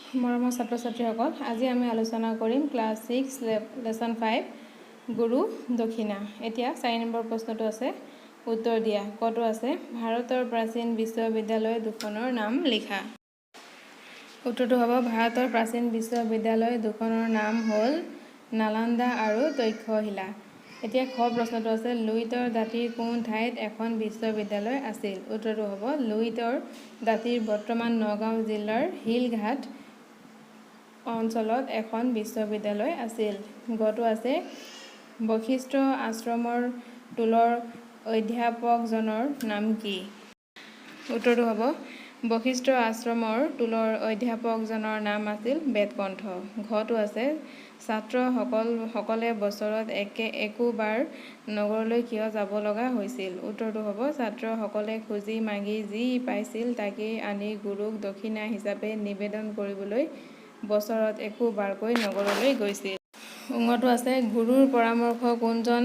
মৰমৰ ছাত্ৰ ছাত্ৰীসকল, আজি আমি আলোচনা কৰিম ক্লাছ 6 লেচন 5 গুৰু দক্ষিণা। এতিয়া 4 নম্বৰ প্ৰশ্নটো আছে উত্তৰ দিয়া। কতো আছে ভাৰতৰ প্ৰাচীন বিশ্ববিদ্যালয় দুখনৰ নাম লিখা। উত্তৰটো হ'ব ভাৰতৰ প্ৰাচীন বিশ্ববিদ্যালয় দুখনৰ নাম হ'ল নালন্দা আৰু তক্ষশিলা। এতিয়া খ প্ৰশ্নটো আছে লুইতৰ দাঁতিৰ কোন ঠাইত এখন বিশ্ববিদ্যালয় আছিল। উত্তৰটো হ'ব লুইতৰ দাঁতিৰ বৰ্তমান নগাঁও জিলাৰ শিলঘাট অঞ্চলত এখন বিশ্ববিদ্যালয় আছিল। গটো আছে বশিষ্ঠ আশ্ৰমৰ টোলৰ অধ্যাপকজনৰ নাম কি। উত্তৰটো হ'ব বশিষ্ঠ আশ্ৰমৰ টোলৰ অধ্যাপকজনৰ নাম আছিল বেদকণ্ঠ। ঘটো আছে ছাত্ৰসকলে বছৰত একোবাৰ নগৰলৈ কিয় যাব লগা হৈছিল। উত্তৰটো হ'ব ছাত্ৰসকলে খুজি মাগি যি পাইছিল তাকেই আনি গুৰুক দক্ষিণা হিচাপে নিবেদন কৰিবলৈ বছৰত একোবাৰকৈ নগৰলৈ গৈছিল। ঙটো আছে গুৰুৰ পৰামৰ্শ কোনজন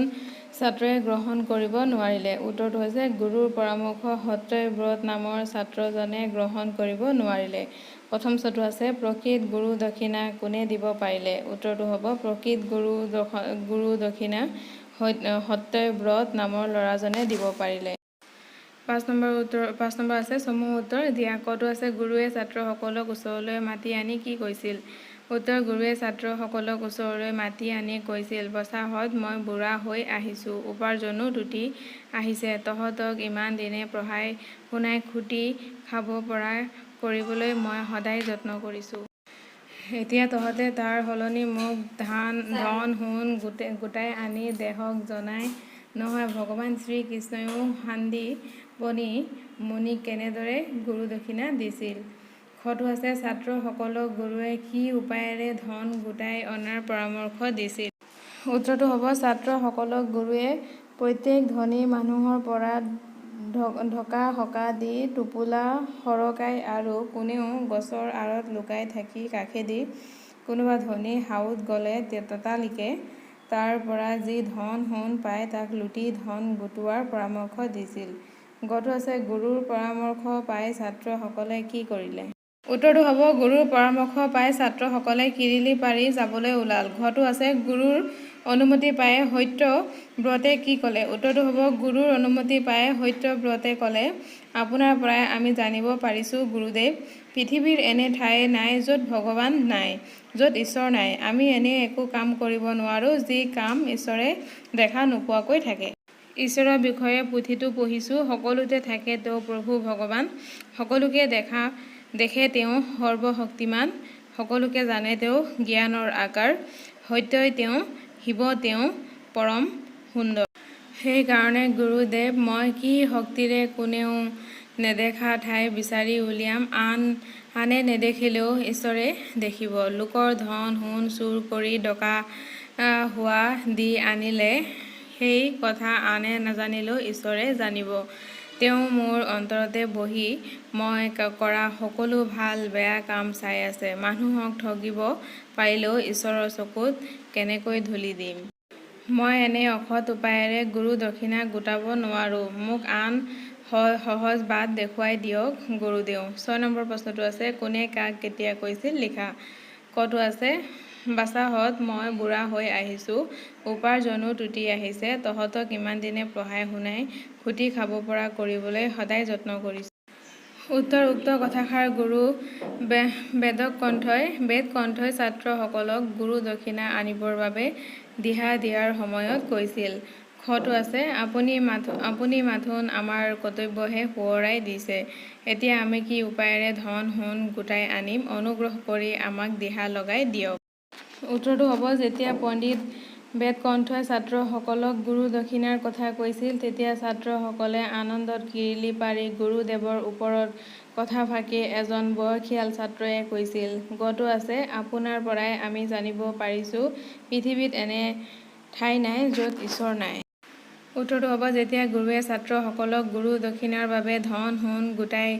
ছাত্ৰই গ্ৰহণ কৰিব নোৱাৰিলে। উত্তৰটো হৈছে গুৰুৰ পৰামৰ্শ সত্যব্ৰত নামৰ ছাত্ৰজনে গ্ৰহণ কৰিব নোৱাৰিলে। প্ৰথম টো আছে প্ৰকৃত গুৰু দক্ষিণা কোনে দিব পাৰিলে। উত্তৰটো হ'ব প্ৰকৃত গুৰু দক্ষিণা সত্যব্ৰত নামৰ ল'ৰাজনে দিব পাৰিলে। 5 নম্বৰ আছে চমু উত্তৰ দিয়া। কটো আছে গুৰুৱে ছাত্ৰসকলক ওচৰলৈ মাতি আনি কি কৈছিল। উত্তৰ গুৰুৱে ছাত্ৰসকলক ওচৰলৈ মাতি আনি কৈছিল বছাহঁত মই বুঢ়া হৈ আহিছোঁ, উপাৰ্জনো টুটি আহিছে, তহঁতক ইমান দিনে পঢ়াই শুনাই খুটি খাব পৰা কৰিবলৈ মই সদায় যত্ন কৰিছোঁ। এতিয়া তহঁতে তাৰ সলনি মোক ধন সোণ গোটাই আনি দেহক জনাই নহয় ভগৱান শ্ৰীকৃষ্ণইও সান্দি বনি মুনিক কেনেদৰে গুৰু দক্ষিণা দিছিল। খটো আছে ছাত্ৰসকলক গুৰুৱে কি উপায়েৰে ধন গোটাই অনাৰ পৰামৰ্শ দিছিল। উত্তৰটো হ'ব ছাত্ৰসকলক গুৰুৱে প্ৰত্যেক ধনী মানুহৰ পৰা ঢকা হকা দি টোপোলা সৰকাই আৰু কোনেও গছৰ আঁৰত লুকাই থাকি কাষেদি কোনোবা ধনী হাউদ গলে ততালিকে তাৰ পৰা যি ধন সোণ পায় তাক লুটি ধন গোটোৱাৰ পৰামৰ্শ দিছিল। গটো আছে গুৰুৰ পৰামৰ্শ পাই ছাত্ৰসকলে কি কৰিলে। উত্তৰটো হ'ব গুৰুৰ পৰামৰ্শ পাই ছাত্ৰসকলে কিৰিলি পাৰি যাবলৈ ওলাল। ঘটো আছে গুৰুৰ অনুমতি পাই সত্যব্ৰতে কি ক'লে। উত্তৰটো হ'ব গুৰুৰ অনুমতি পাই সত্যব্ৰতে ক'লে আপোনাৰ পৰাই আমি জানিব পাৰিছোঁ গুৰুদেৱ, পৃথিৱীৰ এনে ঠাই নাই য'ত ভগৱান নাই, য'ত ঈশ্বৰ নাই। আমি এনে একো কাম কৰিব নোৱাৰোঁ যি কাম ঈশ্বৰে দেখা নোপোৱাকৈ থাকে। ঈশ্বৰৰ বিষয়ে পুথিতো পঢ়িছোঁ, সকলোতে থাকে তেওঁ প্ৰভু ভগৱান, সকলোকে দেখে তেওঁ সৰ্বশক্তিমান, সকলোকে জানে তেওঁ জ্ঞানৰ আকাৰ, সত্যই তেওঁ শিৱ তেওঁ পৰম সুন্দৰ। সেইকাৰণে গুৰুদেৱ মই কি শক্তিৰে কোনেও নেদেখা ঠাই বিচাৰি উলিয়াম, আনে নেদেখিলেও ঈশ্বৰে দেখিব। লোকৰ ধন সোণ চুৰ কৰি ডকা হোৱা দি আনিলে সেই কথা আনে নাজানিলেও ঈশ্বৰে জানিব। তেওঁ মোৰ অন্তৰতে বহি মই কৰা সকলো ভাল বেয়া কাম চাই আছে। মানুহক ঠগিব পাৰিলেও ঈশ্বৰৰ চকুত কেনেকৈ ধূলি দিম। মই এনে অসৎ উপায়েৰে গুৰু দক্ষিণা গোটাব নোৱাৰোঁ, মোক আন সহজ বাট দেখুৱাই দিয়ক গুৰুদেৱ। 6 নম্বৰ প্ৰশ্নটো আছে কোনে কাক কেতিয়া কৈছিল লিখা। কটো আছে বাছাহঁত মই বুঢ়া হৈ আহিছোঁ, উপাৰ্জনো টুটি আহিছে, তহঁতক ইমান দিনে পঢ়াই শুনাই খুটি খাব পৰা কৰিবলৈ সদায় যত্ন কৰিছোঁ। উত্তৰ উক্ত কথাষাৰ গুৰু বেদকণ্ঠই ছাত্ৰসকলক গুৰু দক্ষিণা আনিবৰ বাবে দিহা দিয়াৰ সময়ত কৈছিল। খটো আছে আপুনি মাথোন আমাৰ কৰ্তব্যহে সোঁৱৰাই দিছে, এতিয়া আমি কি উপায়েৰে ধন সোণ গোটাই আনিম, অনুগ্ৰহ কৰি আমাক দিহা লগাই দিয়ক। উত্তৰটো হ'ব যেতিয়া পণ্ডিত বেদকণ্ঠই ছাত্ৰসকলক গুৰু দক্ষিণাৰ কথা কৈছিল তেতিয়া ছাত্ৰসকলে আনন্দত কিৰিলি পাৰি গুৰুদেৱৰ ওপৰত কথাফাকি এজন বয়সীয়াল ছাত্ৰই কৈছিল। গটো আছে আপোনাৰ পৰাই আমি জানিব পাৰিছোঁ পৃথিৱীত এনে ঠাই নাই য'ত ঈশ্বৰ নাই। উত্তৰটো হ'ব যেতিয়া গুৰুৱে ছাত্ৰসকলক গুৰু দক্ষিণাৰ বাবে ধন সোণ গোটাই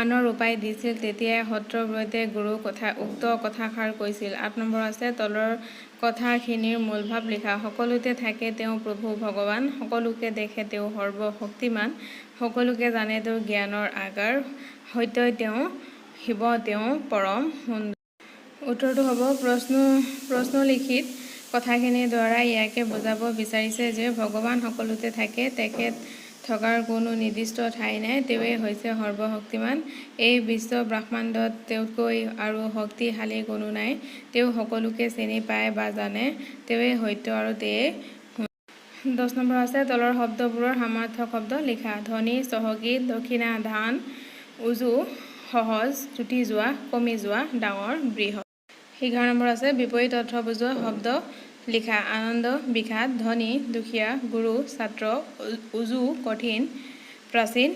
আনৰ উপায় দিছিল তেতিয়াই সত্যব্ৰতে গুৰুক উক্ত কথাষাৰ কৈছিল। 8 নম্বৰ আছে তলৰ কথাখিনিৰ মূলভাৱ লিখা। সকলোতে থাকে তেওঁ প্ৰভু ভগৱান, সকলোকে দেখে তেওঁ সৰ্বশক্তিমান, সকলোকে জানে তেওঁ জ্ঞানৰ আকাৰ, সত্যই তেওঁ শিৱ তেওঁ পৰম সুন্দৰ। উত্তৰটো হ'ব প্ৰশ্নলিখিত কথাখিনিৰ দ্বাৰা ইয়াকে বুজাব বিচাৰিছে যে ভগৱান সকলোতে থাকে, তেখেত থকাৰ কোনো নিৰ্দিষ্ট ঠাই নাই, তেওঁৱেই হৈছে সৰ্বশক্তিমান। এই বিশ্ব ব্ৰহ্মাণ্ডত তেওঁতকৈ আৰু শক্তিশালী কোনো নাই, তেওঁ সকলোকে চিনি পায় বা জানে, তেওঁৱেই সত্য আৰু তেওঁৱেই 10 নম্বৰ আছে তলৰ শব্দবোৰৰ সমাৰ্থক শব্দ লিখা। ধনী, চহকী, দক্ষিণা, ধান, উজু, সহজ, টুটি যোৱা, কমি যোৱা, ডাঙৰ, বৃহৎ। 11 নম্বৰ আছে বিপৰীত অৰ্থ বুজোৱা শব্দ লিখা। আনন্দ, বিষাদ, ধনী, দুখীয়া, গুৰু, ছাত্ৰ, উজু, কঠিন, প্ৰাচীন,